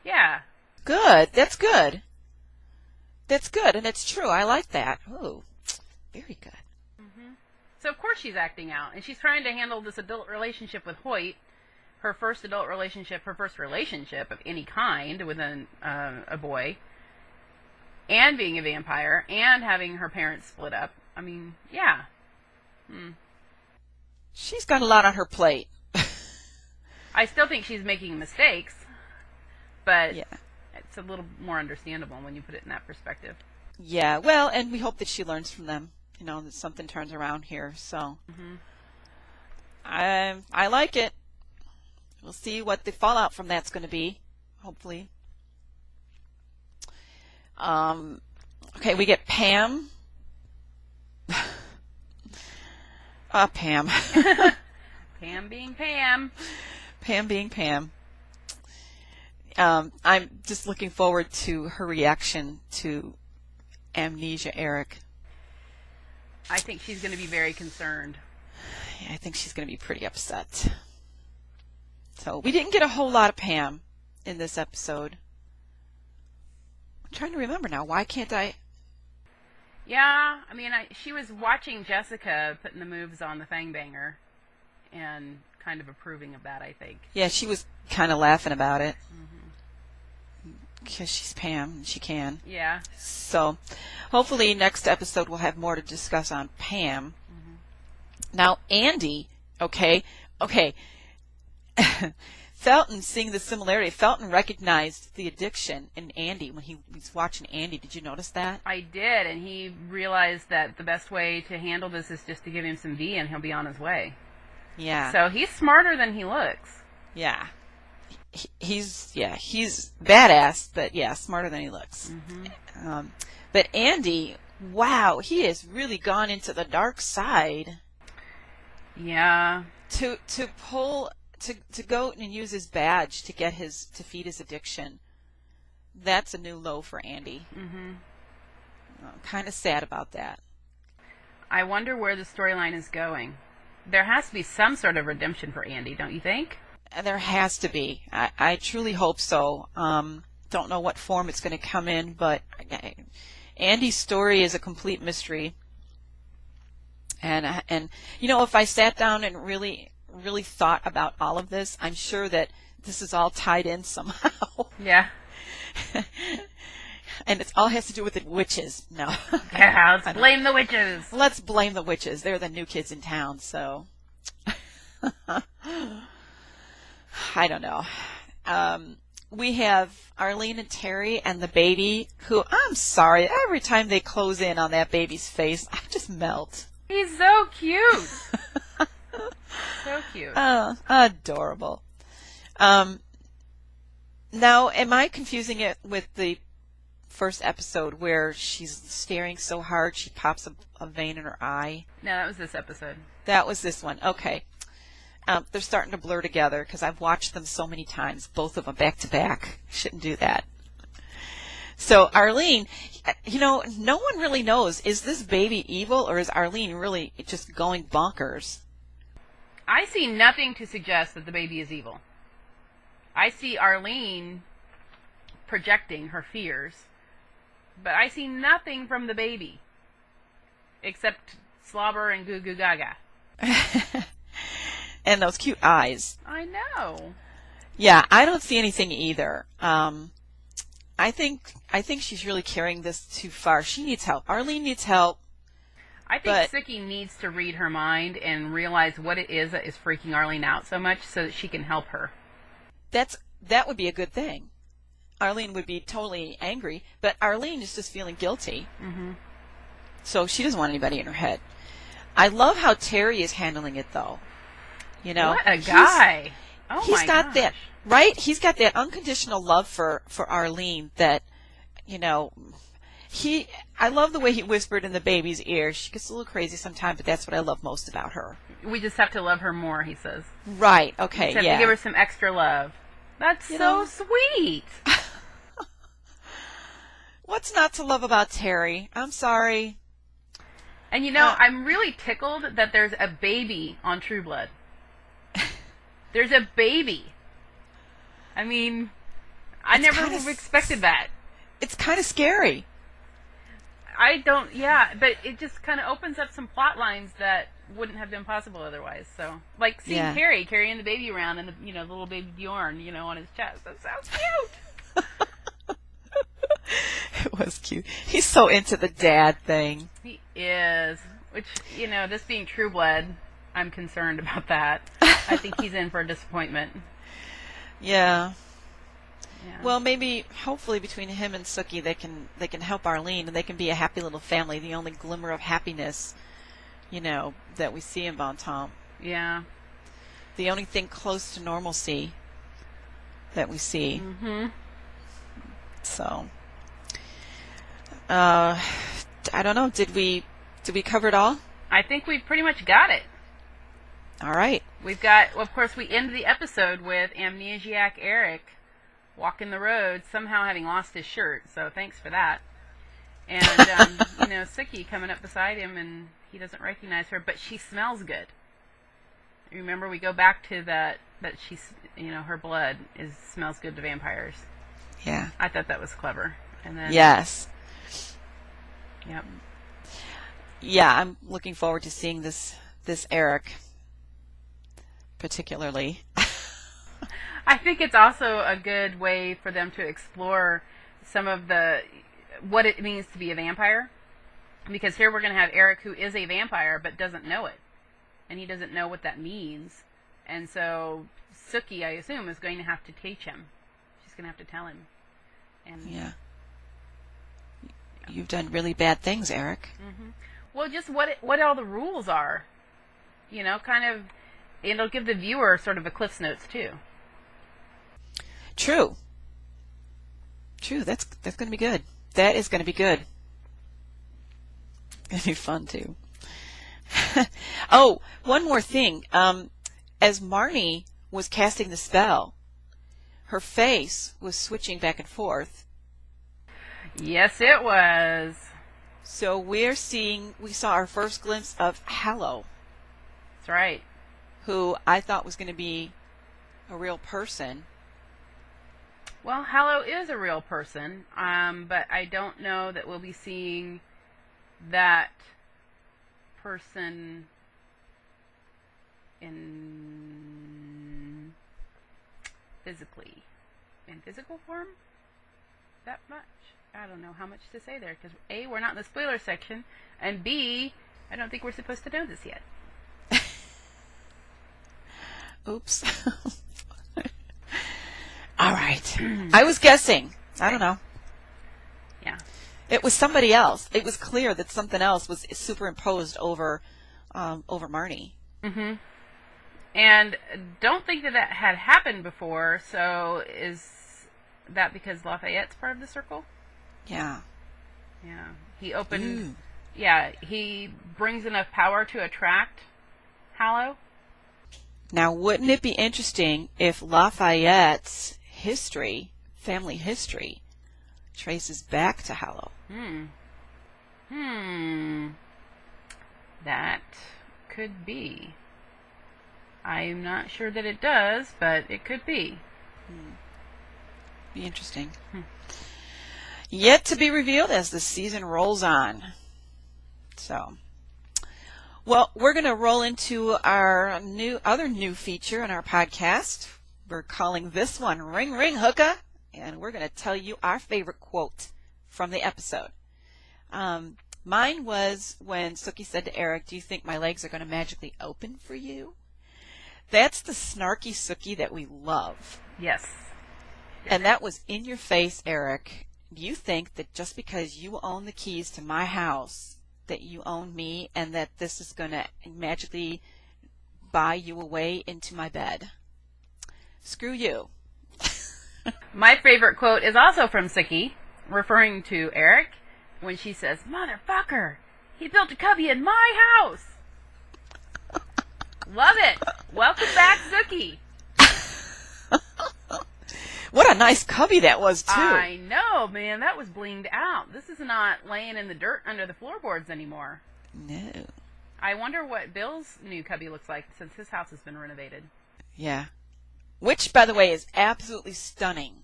Yeah. Good. That's good. That's good, and it's true. I like that. Ooh, very good. Mm-hmm. So, of course, she's acting out, and she's trying to handle this adult relationship with Hoyt, her first adult relationship, her first relationship of any kind with a boy, and being a vampire, and having her parents split up. I mean, yeah. She's got a lot on her plate. I still think she's making mistakes, but yeah. It's a little more understandable when you put it in that perspective. Yeah, well, and we hope that she learns from them, that something turns around here. So I like it. We'll see what the fallout from that's going to be, hopefully. Okay, we get Pam. Pam. Pam being Pam. Pam being Pam. I'm just looking forward to her reaction to Amnesia Eric. I think she's going to be very concerned. Yeah, I think she's going to be pretty upset. So we didn't get a whole lot of Pam in this episode. I'm trying to remember now. Why can't I? Yeah, I mean, she was watching Jessica putting the moves on the Fangbanger and kind of approving of that, I think. Yeah, she was kind of laughing about it. Because she's Pam and she can. Yeah. So hopefully next episode we'll have more to discuss on Pam. Now, Andy, okay. Felton, seeing the similarity, Felton recognized the addiction in Andy when he was watching Andy. Did you notice that? I did, and he realized that the best way to handle this is just to give him some V and he'll be on his way. Yeah. So he's smarter than he looks. Yeah. He's badass, but smarter than he looks. But Andy, wow, he has really gone into the dark side. Yeah. To go and use his badge to feed his addiction. That's a new low for Andy. I'm kind of sad about that. I wonder where the storyline is going. There has to be some sort of redemption for Andy, don't you think? There has to be. I truly hope so. Don't know what form it's going to come in, but Andy's story is a complete mystery. And if I sat down and really thought about all of this, I'm sure that this is all tied in somehow. Yeah. And it all has to do with the witches. No. Yeah, let's blame the witches. Let's blame the witches. They're the new kids in town, so. I don't know. We have Arlene and Terry and the baby, who, I'm sorry, every time they close in on that baby's face, I just melt. He's so cute. So cute. Oh, adorable. Now, am I confusing it with the first episode where she's staring so hard she pops a vein in her eye? No, that was this episode. That was this one. Okay. They're starting to blur together because I've watched them so many times, both of them back to back. Shouldn't do that. So Arlene, no one really knows, is this baby evil or is Arlene really just going bonkers? I see nothing to suggest that the baby is evil. I see Arlene projecting her fears, but I see nothing from the baby except slobber and goo goo gaga. And those cute eyes. I know. Yeah, I don't see anything either. I think she's really carrying this too far. She needs help. Arlene needs help. I think Sookie needs to read her mind and realize what it is that is freaking Arlene out so much so that she can help her. That would be a good thing. Arlene would be totally angry, but Arlene is just feeling guilty. Mm-hmm. So she doesn't want anybody in her head. I love how Terry is handling it, though. You know, what a guy! He's got that, right? He's got that unconditional love for Arlene that, you know, I love the way he whispered in the baby's ear. She gets a little crazy sometimes, but that's what I love most about her. We just have to love her more, he says. Right, okay, We just have to give her some extra love. That's so sweet. What's not to love about Terry? I'm sorry. And you know, I'm really tickled that there's a baby on True Blood. There's a baby. I mean, I never would have expected that. It's kind of scary. But it just kind of opens up some plot lines that wouldn't have been possible otherwise. So, like seeing Terry carrying the baby around and the little baby Bjorn, on his chest. That sounds cute. It was cute. He's so into the dad thing. He is. Which, this being True Blood, I'm concerned about that. I think he's in for a disappointment. Yeah. Well, maybe, hopefully, between him and Sookie, they can help Arlene, and they can be a happy little family. The only glimmer of happiness, that we see in Bon Temps. Yeah. The only thing close to normalcy that we see. Mm-hmm. So, I don't know. Did we cover it all? I think we pretty much got it. All right. We've got, of course, we end the episode with amnesiac Eric walking the road, somehow having lost his shirt, so thanks for that. And, Sookie coming up beside him, and he doesn't recognize her, but she smells good. Remember, we go back to that she's, her blood smells good to vampires. Yeah. I thought that was clever. And then, yes. Yep. Yeah, I'm looking forward to seeing this Eric, particularly. I think it's also a good way for them to explore some of what it means to be a vampire. Because here we're going to have Eric, who is a vampire, but doesn't know it. And he doesn't know what that means. And so Sookie, I assume, is going to have to teach him. She's going to have to tell him. And yeah. You've done really bad things, Eric. Mm-hmm. Well, just what all the rules are. Kind of, it'll give the viewer sort of a Cliff's Notes, too. True. That's going to be good. That is going to be good. It'll be fun, too. Oh, one more thing. As Marnie was casting the spell, her face was switching back and forth. Yes, it was. So we saw our first glimpse of Hallow. That's right. Who I thought was going to be a real person. Well, Hallow is a real person, but I don't know that we'll be seeing that person in physical form that much. I don't know how much to say there, because A, we're not in the spoiler section, and B, I don't think we're supposed to know this yet. Oops. All right. I was guessing. I don't know. Yeah. It was somebody else. It was clear that something else was superimposed over Marnie. Mm-hmm. And don't think that had happened before, so is that because Lafayette's part of the circle? Yeah. Yeah. He opened... Ooh. Yeah, he brings enough power to attract Hallow. Now, wouldn't it be interesting if Lafayette's family history, traces back to Hallow? That could be. I'm not sure that it does, but it could be. Be interesting. Yet to be revealed as the season rolls on. So, Well, we're going to roll into our other new feature in our podcast. We're calling this one Ring Ring Hookah, and we're going to tell you our favorite quote from the episode. Mine was when Sookie said to Eric, "Do you think my legs are going to magically open for you?" That's the snarky Sookie that we love. Yes. And that was in your face, Eric. You think that just because you own the keys to my house, that you own me, and that this is going to magically buy you a way into my bed. Screw you. My favorite quote is also from Sookie, referring to Eric, when she says, "Motherfucker, he built a cubby in my house." Love it. Welcome back, Sookie. What a nice cubby that was, too. I know, man. That was blinged out. This is not laying in the dirt under the floorboards anymore. No. I wonder what Bill's new cubby looks like since his house has been renovated. Yeah. Which, by the way, is absolutely stunning.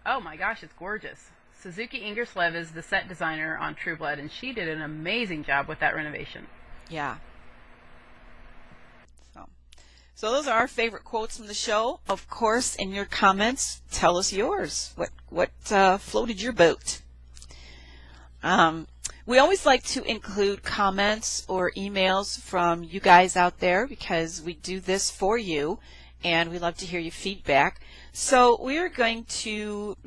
Oh my gosh, it's gorgeous. Suzuki Ingerslev is the set designer on True Blood, and she did an amazing job with that renovation. Yeah. So those are our favorite quotes from the show. Of course, in your comments, tell us yours. What floated your boat? We always like to include comments or emails from you guys out there because we do this for you, and we love to hear your feedback. So we are going to,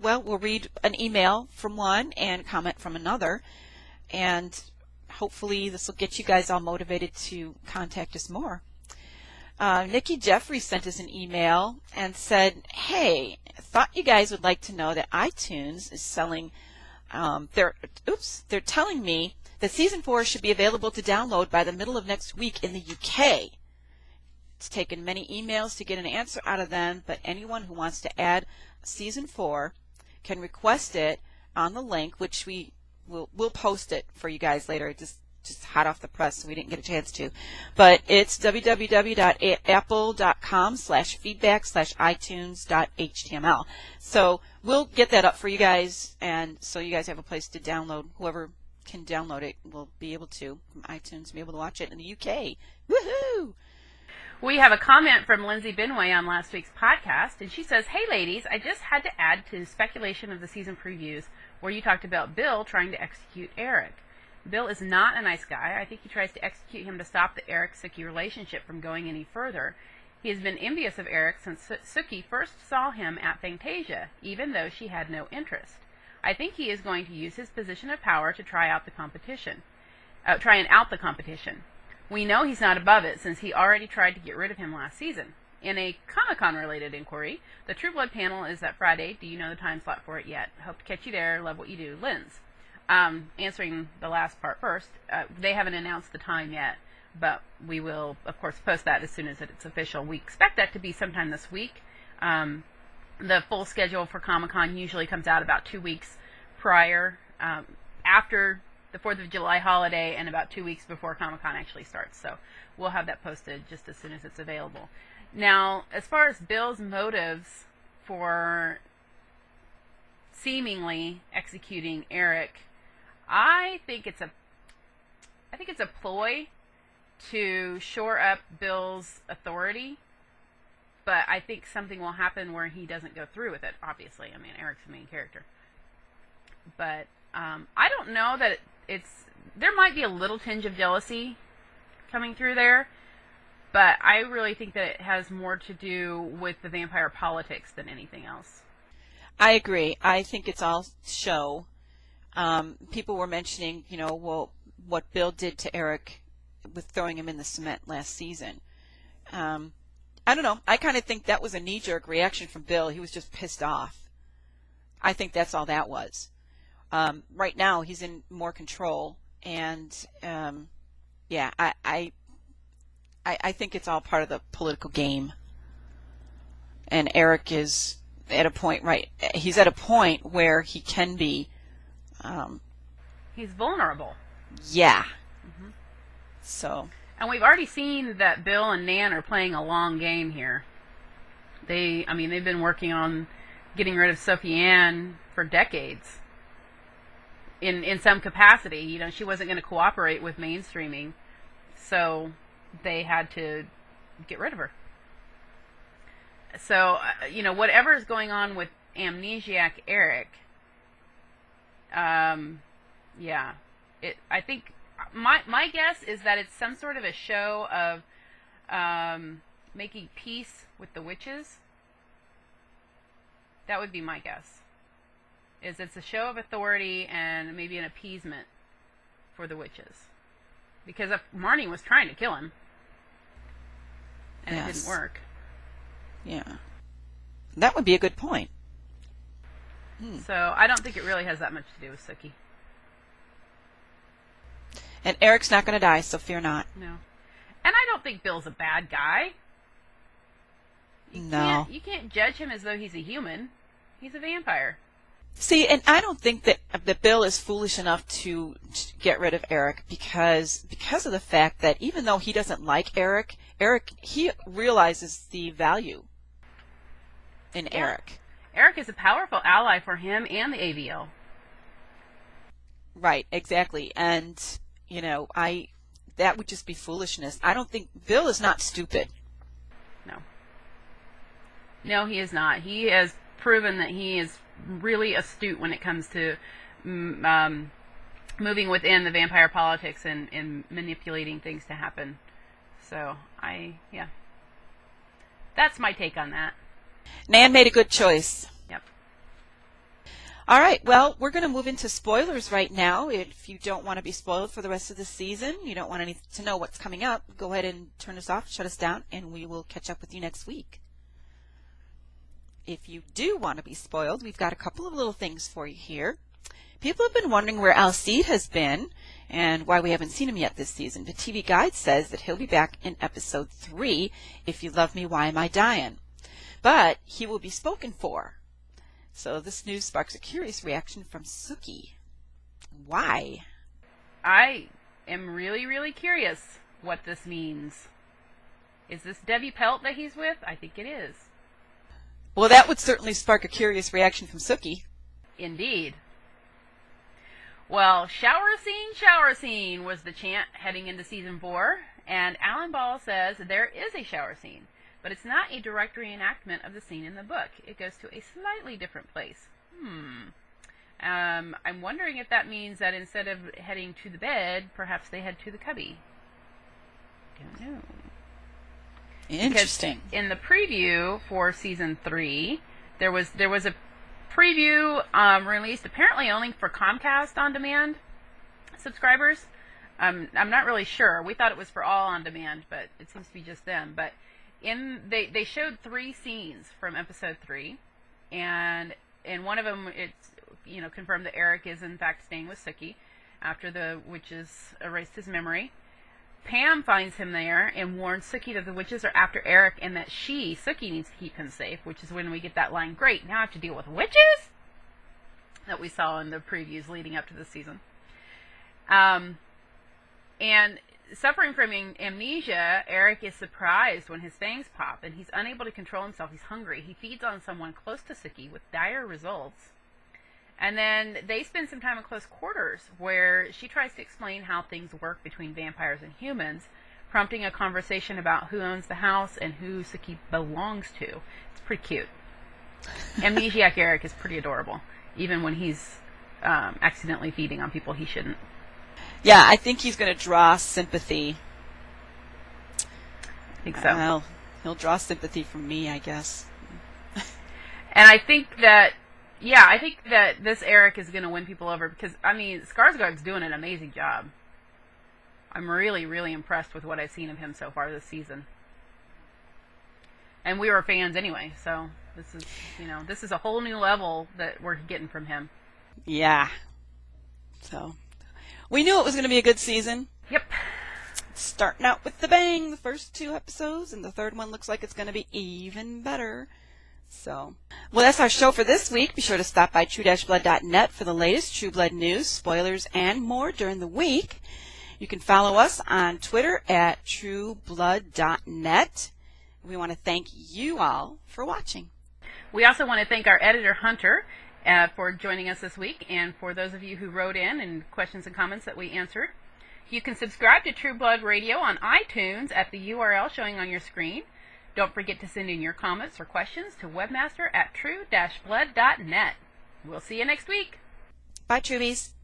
we'll read an email from one and comment from another, and hopefully this will get you guys all motivated to contact us more. Nikki Jeffrey sent us an email and said, "Hey, thought you guys would like to know that iTunes is selling, they're telling me that Season 4 should be available to download by the middle of next week in the UK. It's taken many emails to get an answer out of them, but anyone who wants to add Season 4 can request it on the link, which we'll post it for you guys later. Just hot off the press, so we didn't get a chance to. But it's www.apple.com/feedback/itunes.html. So we'll get that up for you guys, and so you guys have a place to download. Whoever can download it will be able to, from iTunes, be able to watch it in the UK. Woohoo! We have a comment from Lindsay Binway on last week's podcast, and she says, "Hey ladies, I just had to add to the speculation of the season previews where you talked about Bill trying to execute Eric. Bill is not a nice guy. I think he tries to execute him to stop the Eric-Sookie relationship from going any further. He has been envious of Eric since Sookie first saw him at Fantasia, even though she had no interest. I think he is going to use his position of power to try and out the competition. We know he's not above it since he already tried to get rid of him last season. In a Comic-Con related inquiry, the True Blood panel is that Friday. Do you know the time slot for it yet? Hope to catch you there. Love what you do. Linz." Answering the last part first, they haven't announced the time yet, but we will, of course, post that as soon as it's official. We expect that to be sometime this week. The full schedule for Comic-Con usually comes out about 2 weeks prior, after the 4th of July holiday and about 2 weeks before Comic-Con actually starts. So we'll have that posted just as soon as it's available. Now, as far as Bill's motives for seemingly executing Eric, I think it's a ploy to shore up Bill's authority, but I think something will happen where he doesn't go through with it, obviously. I mean, Eric's the main character. But I don't know that there might be a little tinge of jealousy coming through there, but I really think that it has more to do with the vampire politics than anything else. I agree. I think it's all show. People were mentioning, what Bill did to Eric with throwing him in the cement last season. I don't know. I kind of think that was a knee-jerk reaction from Bill. He was just pissed off. I think that's all that was. Right now, he's in more control, and I think it's all part of the political game. And Eric is at a point, he's at a point where he can be. He's vulnerable. Yeah. Mm-hmm. So. And we've already seen that Bill and Nan are playing a long game here. They've been working on getting rid of Sophie Ann for decades. In some capacity, she wasn't going to cooperate with mainstreaming, So they had to get rid of her. So, whatever is going on with amnesiac Eric, I think my guess is that it's some sort of a show of making peace with the witches. That would be my guess. It's a show of authority and maybe an appeasement for the witches. Because if Marnie was trying to kill him, and it didn't work. Yeah. That would be a good point. So I don't think it really has that much to do with Sookie. And Eric's not going to die, so fear not. No. And I don't think Bill's a bad guy. You can't judge him as though he's a human. He's a vampire. See, and I don't think that Bill is foolish enough to get rid of Eric because of the fact that even though he doesn't like Eric, he realizes the value in Eric. Eric is a powerful ally for him and the AVL. Right, exactly. And, that would just be foolishness. I don't think Bill is not stupid. No, he is not. He has proven that he is really astute when it comes to moving within the vampire politics and manipulating things to happen. So, that's my take on that. Nan made a good choice. Yep. All right, well, we're going to move into spoilers right now. If you don't want to be spoiled for the rest of the season, you don't want to know what's coming up, go ahead and turn us off, shut us down, and we will catch up with you next week. If you do want to be spoiled, we've got a couple of little things for you here. People have been wondering where Alcide has been and why we haven't seen him yet this season. The TV Guide says that he'll be back in episode 3, If You Love Me, Why Am I Dying? But he will be spoken for. So this news sparks a curious reaction from Sookie. Why? I am really, really curious what this means. Is this Debbie Pelt that he's with? I think it is. Well, that would certainly spark a curious reaction from Sookie. Indeed. Well, shower scene was the chant heading into season 4, and Alan Ball says there is a shower scene, but it's not a direct reenactment of the scene in the book. It goes to a slightly different place. I'm wondering if that means that instead of heading to the bed, perhaps they head to the cubby. Don't know. Interesting. Because in the preview for season 3, there was a preview released apparently only for Comcast On Demand subscribers. I'm not really sure. We thought it was for all On Demand, but it seems to be just them. But they showed 3 scenes from episode 3, and in one of them it's confirmed that Eric is in fact staying with Sookie after the witches erased his memory. Pam finds him there and warns Sookie that the witches are after Eric and that Sookie needs to keep him safe, which is when we get that line, "Great, now I have to deal with witches?" that we saw in the previews leading up to this season. And suffering from amnesia, Eric is surprised when his fangs pop and he's unable to control himself. He's hungry. He feeds on someone close to Sookie with dire results. And then they spend some time in close quarters where she tries to explain how things work between vampires and humans, prompting a conversation about who owns the house and who Sookie belongs to. It's pretty cute. Amnesiac Eric is pretty adorable, even when he's accidentally feeding on people he shouldn't. Yeah, I think he's going to draw sympathy. I think so. Well, he'll draw sympathy from me, I guess. And I think that this Eric is going to win people over because, Skarsgård's doing an amazing job. I'm really, really impressed with what I've seen of him so far this season. And we were fans anyway, so this is a whole new level that we're getting from him. Yeah. So, we knew it was going to be a good season. Yep. It's starting out with the bang, the first 2 episodes, and the third one looks like it's going to be even better. So, well, that's our show for this week. Be sure to stop by True-Blood.net for the latest True Blood news, spoilers, and more during the week. You can follow us on Twitter at True-Blood.net. We want to thank you all for watching. We also want to thank our editor, Hunter, for joining us this week, and for those of you who wrote in and questions and comments that we answered. You can subscribe to True Blood Radio on iTunes at the URL showing on your screen. Don't forget to send in your comments or questions to webmaster@true-blood.net. We'll see you next week. Bye, Trubies.